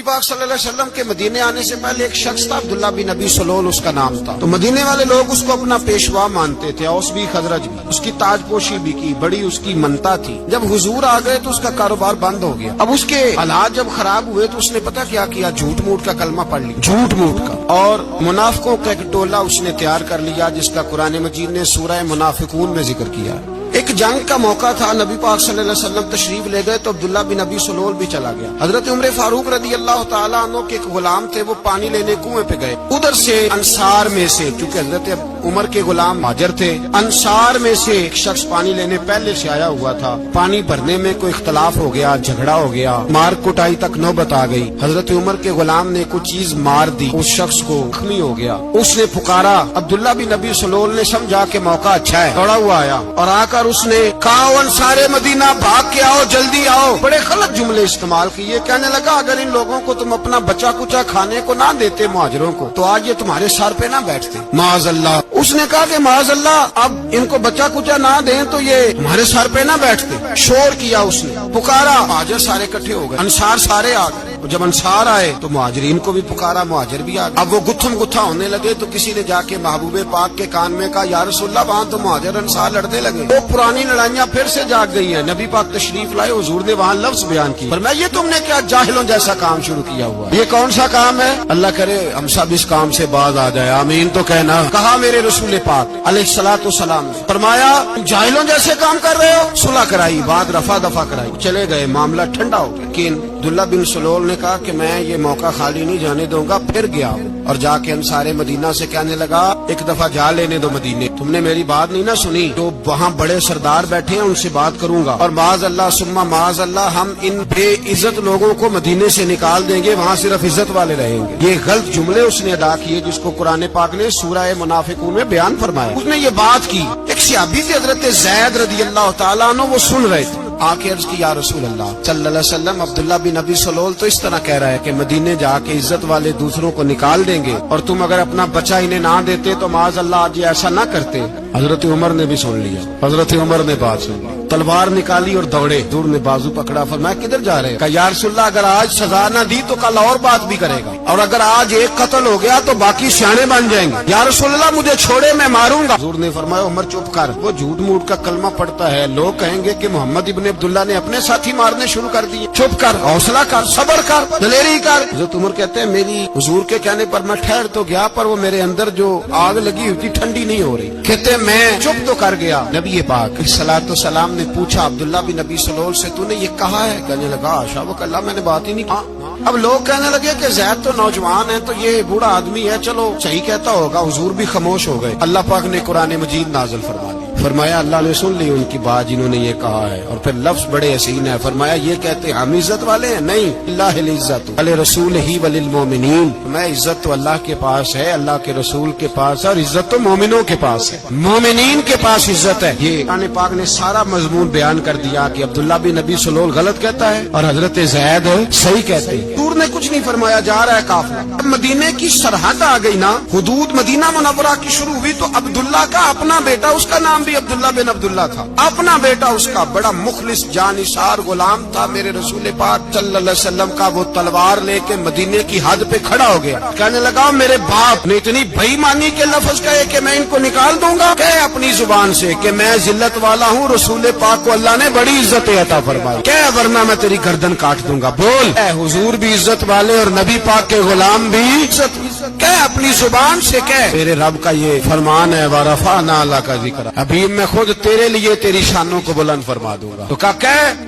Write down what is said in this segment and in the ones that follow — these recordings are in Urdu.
پاک صلی اللہ علیہ وسلم کے مدینے آنے سے پہلے ایک شخص تھا، عبداللہ بن ابی سلول اس کا نام تھا. تو مدینے والے لوگ اس کو اپنا پیشوا مانتے تھے، اوس بھی خزرج بھی. اس کی تاج پوشی بھی کی، بڑی اس کی منتا تھی. جب حضور آ گئے تو اس کا کاروبار بند ہو گیا. اب اس کے حالات جب خراب ہوئے تو اس نے پتہ کیا کیا، جھوٹ موٹ کا کلمہ پڑھ لیا، جھوٹ موٹ کا. اور منافقوں کا ایک ٹولہ اس نے تیار کر لیا جس کا قرآن مجید نے سورہ منافقون میں ذکر کیا. ایک جنگ کا موقع تھا، نبی پاک صلی اللہ علیہ وسلم تشریف لے گئے تو عبداللہ بن ابی سلول بھی چلا گیا. حضرت عمر فاروق رضی اللہ تعالیٰ عنہ کے ایک غلام تھے، وہ پانی لینے کنویں پہ گئے. ادھر سے انصار میں سے، چونکہ حضرت عمر کے غلام مہاجر تھے، انصار میں سے ایک شخص پانی لینے پہلے سے آیا ہوا تھا. پانی بھرنے میں کوئی اختلاف ہو گیا، جھگڑا ہو گیا، مار کٹائی تک نوبت آ گئی. حضرت عمر کے غلام نے کوئی چیز مار دی، اس شخص کو زخمی ہو گیا. اس نے پکارا، عبداللہ بن ابی سلول نے سمجھا کہ موقع اچھا ہے، دوڑا ہوا آیا اور آ کر اس نے کہا، سارے مدینہ بھاگ کے آؤ، جلدی آؤ. بڑے غلط جملے استعمال کیے. کہنے لگا اگر ان لوگوں کو تم اپنا بچا کچا کھانے کو نہ دیتے مہاجروں کو تو آج یہ تمہارے سر پہ نہ بیٹھتے. معاذ اللہ. اس نے کہا کہ معاذ اللہ، اب ان کو بچا کچا نہ دیں تو یہ ہمارے سر پہ نہ بیٹھتے. شور کیا اس نے، پکارا، مہاجر سارے اکٹھے ہو گئے، انصار سارے آ گئے. جب انصار آئے تو مہاجرین کو بھی پکارا، مہاجر بھی آ گئے. اب وہ گتھم گتھا ہونے لگے تو کسی نے جا کے محبوب پاک کے کان میں کہا، یا رسول اللہ، وہاں تو مہاجر انصار لڑنے لگے، وہ پرانی لڑائیاں پھر سے جاگ گئی ہیں. نبی پاک تشریف لائے، حضور نے وہاں لفظ بیان کی، فرمایا یہ تم نے کیا جاہلوں جیسا کام شروع کیا ہوا، یہ کون سا کام ہے؟ اللہ کرے ہم سب اس کام سے باز آ جائے، آمین تو کہنا. کہا میرے رسول پاک علیہ الصلوۃ والسلام نے فرمایا جاہلوں جیسے کام کر رہے ہو. صلح کرائی، بات رفع دفع کرائی، چلے گئے، معاملہ ٹھنڈا ہو گیا. لیکن عبداللہ بن سلول نے کہا کہ میں یہ موقع خالی نہیں جانے دوں گا. پھر گیا اور جا کے انصار مدینہ سے کہنے لگا، ایک دفعہ جا لینے دو مدینے، تم نے میری بات نہیں نہ سنی، تو وہاں بڑے سردار بیٹھے ہیں ان سے بات کروں گا، اور معاذ اللہ ثم معاذ اللہ ہم ان بے عزت لوگوں کو مدینے سے نکال دیں گے، وہاں صرف عزت والے رہیں گے. یہ غلط جملے اس نے ادا کیے جس کو قرآن پاک نے سورہ منافقون میں بیان فرمایا. اس نے یہ بات کی. ایک صحابی تھے حضرت زید رضی اللہ تعالیٰ عنہ، وہ سن رہے تھے. آ کے عرض کی، یا رسول اللہ صلی اللہ علیہ وسلم، عبداللہ بن ابی سلول تو اس طرح کہہ رہا ہے کہ مدینے جا کے عزت والے دوسروں کو نکال دیں گے، اور تم اگر اپنا بچہ انہیں نہ دیتے تو معاذ اللہ آج یہ ایسا نہ کرتے. حضرت عمر نے بھی سن لیا، حضرت عمر نے بات سن لی، تلوار نکالی اور دوڑے. حضور نے بازو پکڑا، فرمایا کدھر جا رہے ہیں؟ کہا یا رسول اللہ اگر آج سزا نہ دی تو کل اور بات بھی کرے گا، اور اگر آج ایک قتل ہو گیا تو باقی سیانے بن جائیں گے. یا رسول اللہ مجھے چھوڑے، میں ماروں گا. حضور نے فرمایا عمر چپ کر، وہ جھوٹ موٹ کا کلمہ پڑتا ہے، لوگ کہیں گے کہ محمد ابن عبداللہ نے اپنے ساتھی مارنے شروع کر دیے. چپ کر، حوصلہ کر، صبر کر، دلیری کر. حضرت عمر کہتے ہیں میری حضور کے کہنے پر میں ٹھہر تو گیا، پر وہ میرے اندر جو آگ لگی ہوئی تھی ٹھنڈی نہیں ہو رہی. کہتے ہیں میں چپ تو کر گیا. نبی پاک علیہ الصلوۃ والسلام نے پوچھا عبداللہ بن ابی سلول سے، تو نے یہ کہا ہے؟ کہنے لگا حاشا وکلا، میں نے بات ہی نہیں کی. اب لوگ کہنے لگے کہ زید تو نوجوان ہے، تو یہ بوڑھا آدمی ہے، چلو صحیح کہتا ہوگا. حضور بھی خاموش ہو گئے. اللہ پاک نے قرآن مجید نازل فرما دی. فرمایا اللہ نے سن لی ان کی بات جنہوں نے یہ کہا ہے، اور پھر لفظ بڑے حسین ہے. فرمایا یہ کہتے ہم عزت والے ہیں؟ نہیں، اللہ العزت ولرسولہ وللمؤمنین. میں عزت تو اللہ کے پاس ہے، اللہ کے رسول کے پاس ہے، اور عزت تو مومنوں کے پاس ہے، مومنین کے پاس عزت ہے. یہ قرآن پاک نے سارا مضمون بیان کر دیا کہ عبداللہ بن ابی سلول غلط کہتا ہے اور حضرت زید صحیح کہتے ہیں. حضور نے کچھ نہیں فرمایا، جا رہا ہے قافلہ. اب مدینے کی سرحد آ گئی نا، حدود مدینہ منورہ کی شروع ہوئی، تو عبداللہ کا اپنا بیٹا، اس کا نام بھی عبداللہ بن عبداللہ تھا، اپنا بیٹا اس کا بڑا مخلص جانثار غلام تھا میرے رسول پاک صلی اللہ علیہ وسلم کا. وہ تلوار لے کے مدینے کی حد پہ کھڑا ہو گیا، کہنے لگا میرے باپ نے اتنی بے مانی کے لفظ کہے کہ میں ان کو نکال دوں گا. کہے اپنی زبان سے کہ میں ذلت والا ہوں، رسول پاک کو اللہ نے بڑی عزت عطا فرمائی، کہے ورنہ میں تیری گردن کاٹ دوں گا. بول، اے حضور بھی عزت والے اور نبی پاک کے غلام بھی عزت. کہے اپنی زبان سے، کہے میرے رب کا یہ فرمان ہے، ورفعنا اللہ کا ذکر، ابھی میں خود تیرے لیے تیری شانوں کو بلند فرما دوں گا. تو کہا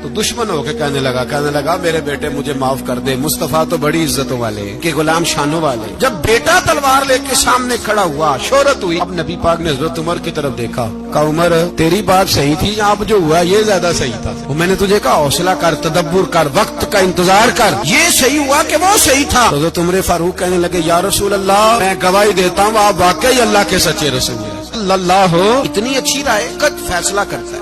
تو دشمن ہو کے کہنے لگا میرے بیٹے مجھے معاف کر دے، مصطفیٰ تو بڑی عزتوں والے کہ غلام شانوں والے. جب بیٹا تلوار لے کے سامنے کھڑا ہوا، شہرت ہوئی. اب نبی پاک نے حضرت عمر کی طرف دیکھا، کہا عمر تیری بات صحیح تھی، اب جو ہوا یہ زیادہ صحیح تھا. وہ میں نے تجھے کہا حوصلہ کر، تدبر کر، وقت کا انتظار کر، یہ صحیح ہوا کہ وہ صحیح تھا. حضرت عمر فاروق کہنے لگے یا رسول اللہ میں گواہی دیتا ہوں آپ واقعی اللہ کے سچے رسول ہیں. اللہ اتنی اچھی رائے کا فیصلہ کرتا ہے.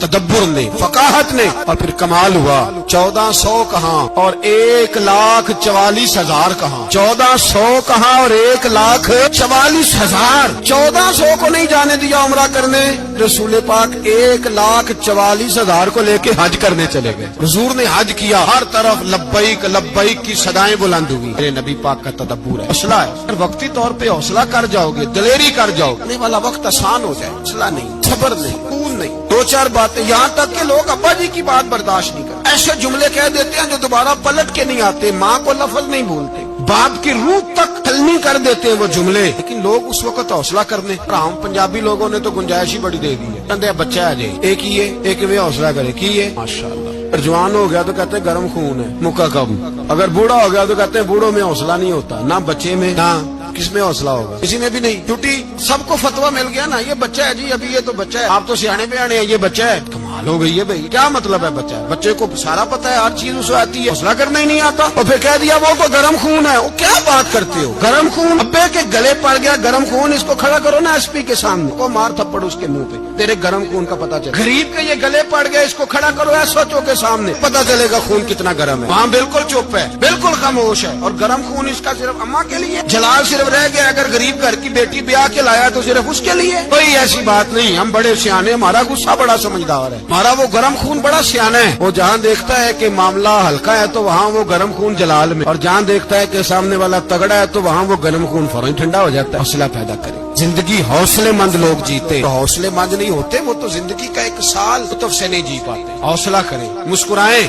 تدبر نے، فقاہت نے، اور پھر کمال ہوا. 1400 کہاں اور 1,44,000 کہاں. 1400 کہاں اور 1,44,000. 1400 کو نہیں جانے دیا عمرہ کرنے. رسول پاک 1,44,000 کو لے کے حج کرنے چلے گئے. حضور نے حج کیا، ہر طرف لبیک لبیک کی صدائیں بلند ہوئی. میرے نبی پاک کا تدبر ہے. حوصلہ ہے. اگر وقتی طور پہ حوصلہ کر جاؤ گے، دلیری کر جاؤ، آنے والا وقت آسان ہو جائے. حوصلہ نہیں، صبر نہیں، خون نہیں. 2-4 باتیں، یہاں تک کہ لوگ ابا جی کی بات برداشت نہیں کرتے. ایسے جملے کہہ دیتے ہیں جو دوبارہ پلٹ کے نہیں آتے. ماں کو لفظ نہیں بولتے، باپ کی روح تک تلنی کر دیتے ہیں وہ جملے. لیکن لوگ اس وقت حوصلہ کرنے. عام پنجابی لوگوں نے تو گنجائش ہی بڑی دے دی ہے. کہتے ہیں بچہ ہے جی، ایک ہی ہے، ایک میں حوصلہ کرے کی ہے ماشاءاللہ. اگر جوان ہو گیا تو کہتے ہیں گرم خون ہے، مکہ کب. اگر بوڑھا ہو گیا تو کہتے ہیں بوڑھوں میں حوصلہ نہیں ہوتا. نہ بچے میں، نہ کس میں حوصلہ ہوگا، کسی میں بھی نہیں. چھٹی سب کو فتویٰ مل گیا نا، یہ بچہ ہے جی، ابھی یہ تو بچہ ہے. آپ تو سیانے بیانے ہیں، یہ بچہ ہے. کمال ہو گئی ہے بھائی. کیا مطلب ہے بچہ ہے؟ بچے کو سارا پتا ہے، ہر چیز اسے آتی ہے، حوصلہ کرنا ہی نہیں آتا. اور پھر کہہ دیا وہ تو گرم خون ہے. وہ کیا بات کرتے ہو؟ گرم خون ابے کے گلے پڑ گیا گرم خون. اس کو کھڑا کرو نا ایس پی کے سامنے، کو مار تھپڑ اس کے منہ پہ، تیرے گرم خون کا پتا چلے. غریب کے یہ گلے پڑ گیا، اس کو کھڑا کرو ایس ایچ او کے سامنے، پتا چلے گا خون کتنا گرم ہے. وہاں بالکل چپ ہے، بالکل خاموش ہے. اور گرم خون اس کا صرف اماں کے لیے. جلال صرف رہ گیا اگر غریب گھر کی بیٹی بیاہ کے لایا تو صرف اس کے لیے. کوئی ایسی بات نہیں. ہم بڑے سیانے، ہمارا غصہ بڑا سمجھدار ہے، ہمارا وہ گرم خون بڑا سیانا ہے. وہ جہاں دیکھتا ہے کہ معاملہ ہلکا ہے تو وہاں وہ گرم خون جلال میں، اور جہاں دیکھتا ہے کہ سامنے والا تگڑا ہے تو وہاں وہ گرم خون فوراً ٹھنڈا ہو جاتا ہے. حوصلہ پیدا کرے. زندگی حوصلے مند لوگ جیتے. حوصلے مند نہیں ہوتے وہ تو زندگی کا 1 سال لطف سے نہیں جی پاتے. حوصلہ کریں، مسکرائیں.